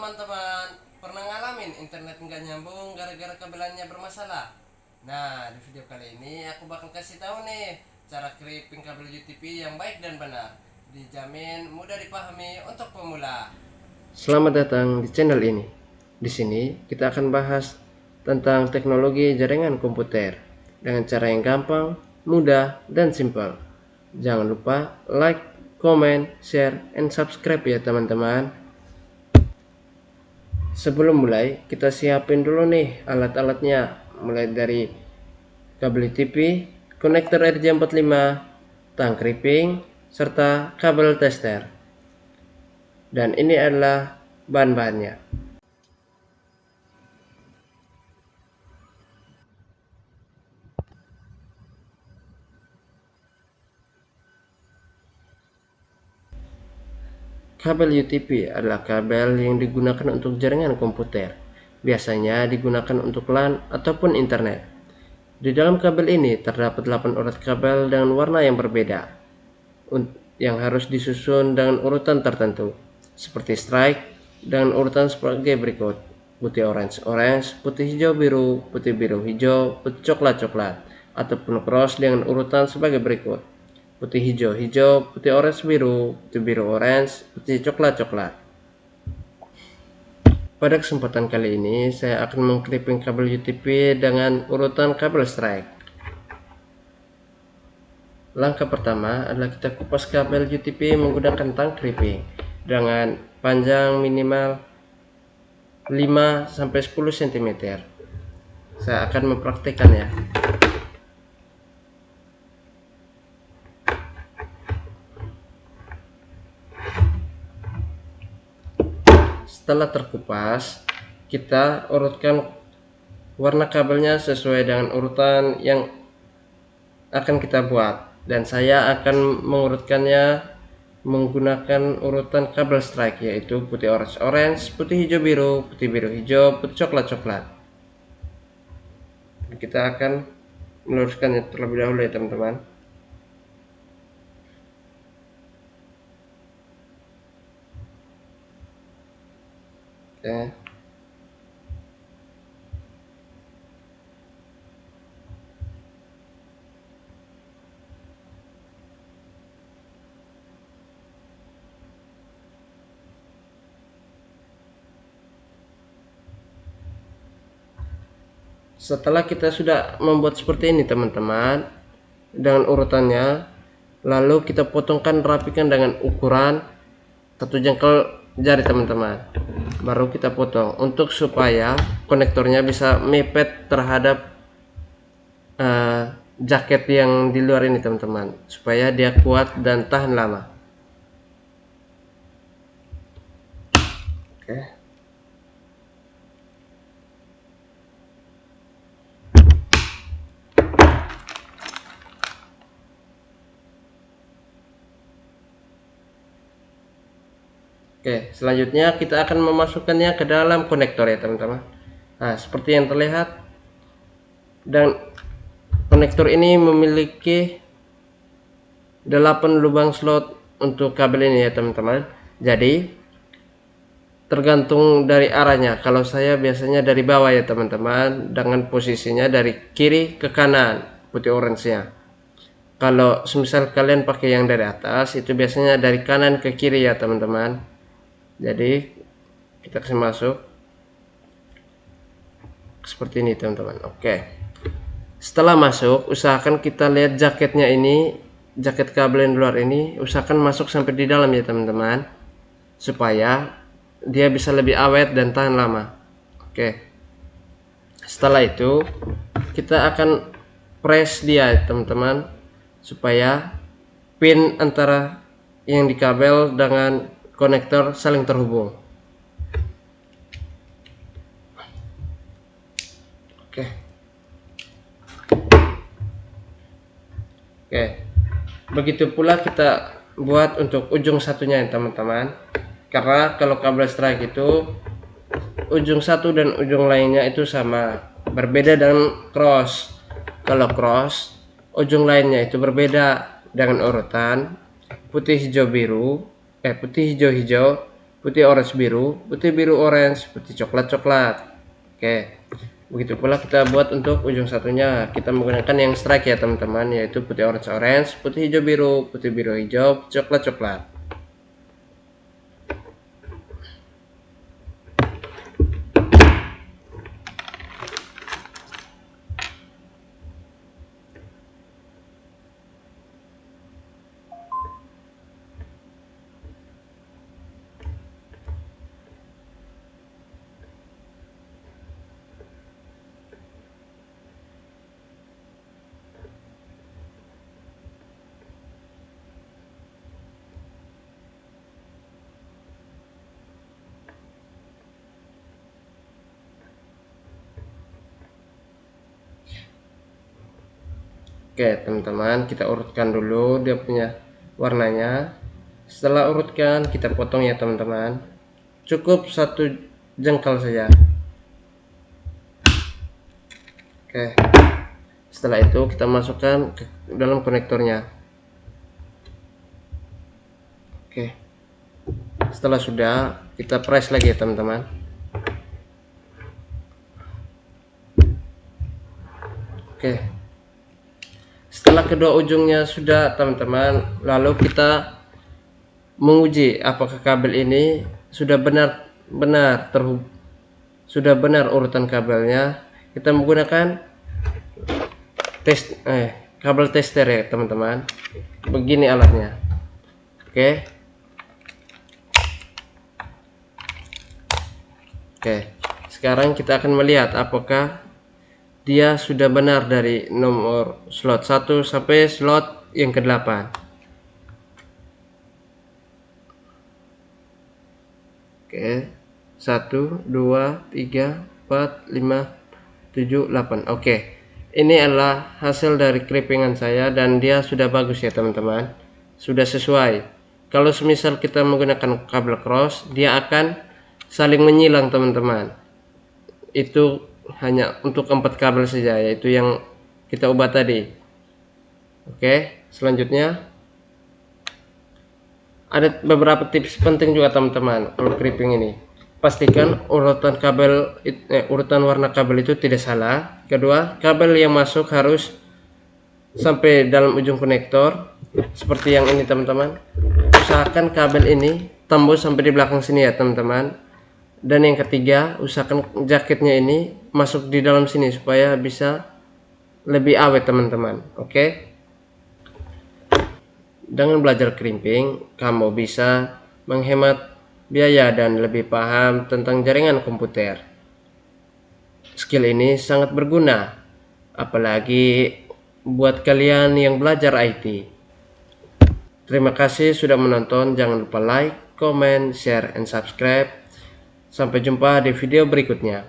teman-teman, pernah ngalamin internet nggak nyambung gara-gara kabelannya bermasalah? Nah, di video kali ini aku bakal kasih tahu nih cara clipping kabel UTP yang baik dan benar. Dijamin mudah dipahami untuk pemula. Selamat datang di channel ini. Di sini kita akan bahas tentang teknologi jaringan komputer dengan cara yang gampang, mudah, dan simpel. Jangan lupa like, comment, share, and subscribe ya teman-teman. Sebelum mulai, kita siapin dulu nih alat-alatnya, mulai dari kabel TV, konektor RJ45, tang clipping, serta kabel tester. Dan ini adalah bahan-bahannya. Kabel UTP adalah kabel yang digunakan untuk jaringan komputer. Biasanya digunakan untuk LAN ataupun internet. Di dalam kabel ini terdapat 8 urat kabel dengan warna yang berbeda, yang harus disusun dengan urutan tertentu, seperti strike dengan urutan sebagai berikut: putih orange orange, putih hijau biru, putih biru hijau, putih coklat coklat, ataupun cross dengan urutan sebagai berikut: putih hijau hijau, putih orange biru, putih biru orange, putih coklat coklat. Pada kesempatan kali ini saya akan mengclipping kabel UTP dengan urutan kabel strike. Langkah pertama adalah kita kupas kabel UTP menggunakan tang clipping dengan panjang minimal 5-10 cm. Saya akan mempraktikkan ya. Setelah terkupas, kita urutkan warna kabelnya sesuai dengan urutan yang akan kita buat, dan saya akan mengurutkannya menggunakan urutan kabel strike, yaitu putih orange orange, putih hijau biru, putih biru hijau, putih coklat coklat. Kita akan meluruskannya terlebih dahulu ya teman-teman. Oke. Setelah kita sudah membuat seperti ini teman-teman, dengan urutannya, lalu kita potongkan rapikan dengan ukuran 1 jengkal jari teman-teman. Baru kita potong untuk supaya konektornya bisa mepet terhadap jaket yang di luar ini teman-teman, supaya dia kuat dan tahan lama. Oke. Oke, selanjutnya kita akan memasukkannya ke dalam konektor ya teman-teman. Nah, seperti yang terlihat, dan konektor ini memiliki 8 lubang slot untuk kabel ini ya teman-teman. Jadi tergantung dari arahnya. Kalau saya biasanya dari bawah ya teman-teman, dengan posisinya dari kiri ke kanan, putih orange-nya. Kalau semisal kalian pakai yang dari atas, itu biasanya dari kanan ke kiri ya teman-teman. Jadi kita kasih masuk seperti ini teman-teman. Oke, setelah masuk, usahakan kita lihat jaketnya ini, jaket kabel yang luar ini, usahakan masuk sampai di dalam ya teman-teman, supaya dia bisa lebih awet dan tahan lama. Oke, setelah itu kita akan press dia teman-teman, supaya pin antara yang di kabel dengan konektor saling terhubung. Oke. Begitu pula kita buat untuk ujung satunya ya teman-teman. Karena kalau kabel strike itu ujung satu dan ujung lainnya itu sama. Berbeda dengan cross. Kalau cross, ujung lainnya itu berbeda dengan urutan putih hijau biru, putih hijau hijau, putih orange biru, putih biru orange, putih coklat coklat. Oke, begitu pula kita buat untuk ujung satunya. Kita menggunakan yang strike ya teman-teman, yaitu putih orange orange, putih hijau biru, putih biru hijau, coklat coklat. Oke teman-teman, kita urutkan dulu dia punya warnanya. Setelah urutkan, kita potong ya teman-teman, cukup 1 jengkal saja. Oke, setelah itu kita masukkan ke dalam konektornya. Oke, setelah sudah, kita press lagi ya teman-teman. Oke, setelah kedua ujungnya sudah teman-teman, lalu kita menguji apakah kabel ini sudah benar urutan kabelnya. Kita menggunakan kabel tester ya teman-teman. Begini alatnya. Oke, sekarang kita akan melihat apakah dia sudah benar dari nomor slot 1 sampai slot yang ke-8. Oke, 1, 2, 3, 4, 5, 7, 8. Oke, ini adalah hasil dari clippingan saya dan dia sudah bagus ya teman-teman, sudah sesuai. Kalau semisal kita menggunakan kabel cross, dia akan saling menyilang teman-teman. Itu hanya untuk 4 kabel saja, yaitu yang kita ubah tadi. Oke, selanjutnya ada beberapa tips penting juga teman-teman kalau crimping ini. Pastikan urutan warna kabel itu tidak salah. Kedua, kabel yang masuk harus sampai dalam ujung konektor seperti yang ini teman-teman. Usahakan kabel ini tembus sampai di belakang sini ya teman-teman. Dan yang ketiga, usahakan jaketnya ini masuk di dalam sini supaya bisa lebih awet teman-teman. Oke. Dengan belajar crimping, kamu bisa menghemat biaya dan lebih paham tentang jaringan komputer. Skill ini sangat berguna, apalagi buat kalian yang belajar IT. Terima kasih sudah menonton. Jangan lupa like, comment, share, and subscribe. Sampai jumpa di video berikutnya.